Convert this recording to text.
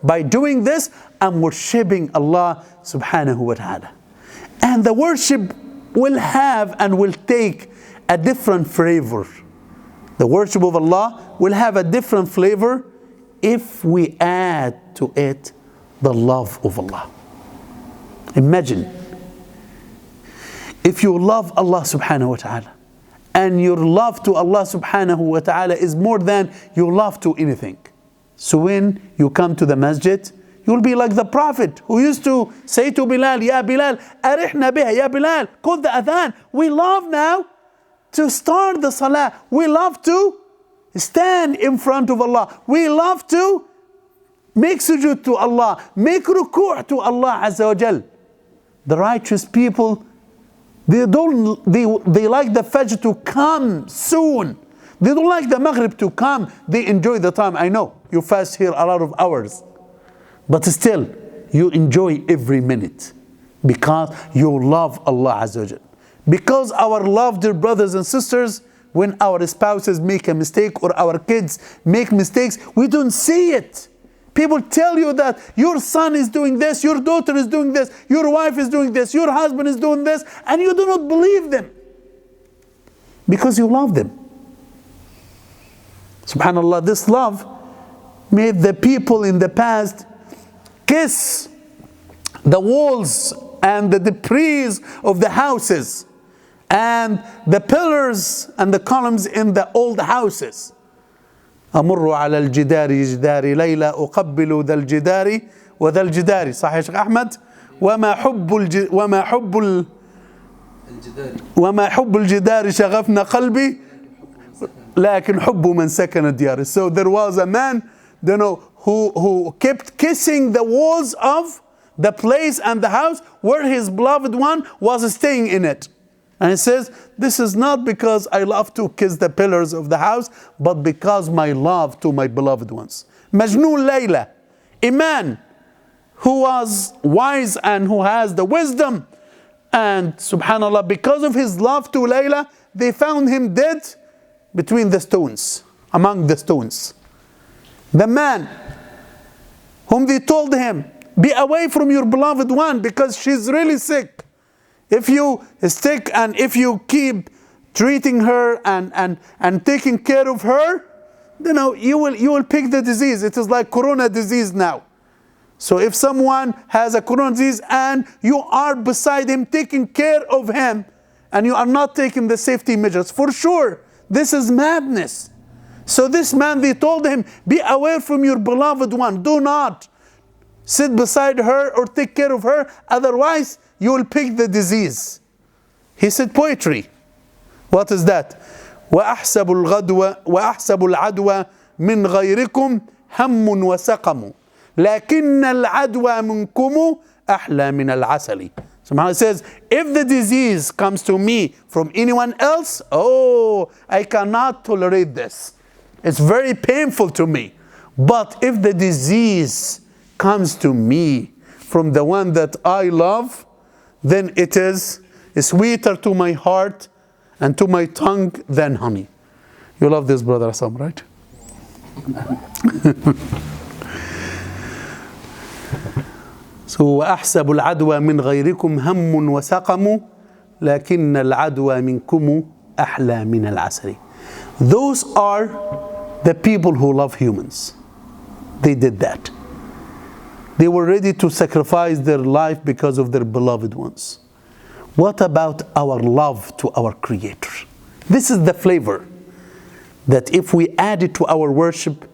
By doing this, I'm worshipping Allah subhanahu wa ta'ala. And the worship will have and will take a different flavor. The worship of Allah will have a different flavor if we add to it the love of Allah. Imagine if you love Allah subhanahu wa ta'ala, and your love to Allah subhanahu wa ta'ala is more than your love to anything. So when you come to the masjid, you'll be like the Prophet who used to say to Bilal, Ya Bilal, arihna biha, Ya Bilal, call the adhan. We love now to start the salah. We love to stand in front of Allah. We love to make sujood to Allah, make ruku' to Allah Azza wa Jal. The righteous people, they like the Fajr to come soon. They don't like the Maghrib to come. They enjoy the time. I know you fast here a lot of hours, but still you enjoy every minute because you love Allah Azza wa Jal. Because our love, dear brothers and sisters, when our spouses make a mistake or our kids make mistakes, we don't see it. People tell you that your son is doing this, your daughter is doing this, your wife is doing this, your husband is doing this, and you do not believe them because you love them. SubhanAllah, this love made the people in the past kiss the walls and the debris of the houses and the pillars and the columns in the old houses. أمر على الجدار جدار ليلى أقبل ذا الجدار وذا الجدار. صح يا شيخ أحمد؟ وما حب الجدار شغفنا قلبي لكن حب من سكن الديار. So there was a man, who kept kissing the walls of the place and the house where his beloved one was staying in it. And he says, this is not because I love to kiss the pillars of the house, but because my love to my beloved ones. Majnoon Layla, a man who was wise and who has the wisdom. And subhanAllah, because of his love to Layla, they found him dead between the stones, among the stones. The man whom they told him, be away from your beloved one because she's really sick. If you stick and if you keep treating her and taking care of her, you will pick the disease. It is like corona disease now. So if someone has a corona disease and you are beside him taking care of him and you are not taking the safety measures, for sure, this is madness. So this man, they told him, be away from your beloved one. Do not sit beside her or take care of her. Otherwise, you will pick the disease. He said poetry. What is that? وأحسب العدوى من غيركم هم وسقم لكن العدوى منكم أحلى من العسل. Somehow it says, if the disease comes to me from anyone else, I cannot tolerate this. It's very painful to me. But if the disease comes to me from the one that I love, then it is sweeter to my heart and to my tongue than honey. You love this, brother Assam, right? So وأحسب العدوى من غيركم هم وسقم لكن العدوى منكم أحلى من العسل. Those are the people who love humans. They did that. They were ready to sacrifice their life because of their beloved ones. What about our love to our Creator? This is the flavor that if we add it to our worship,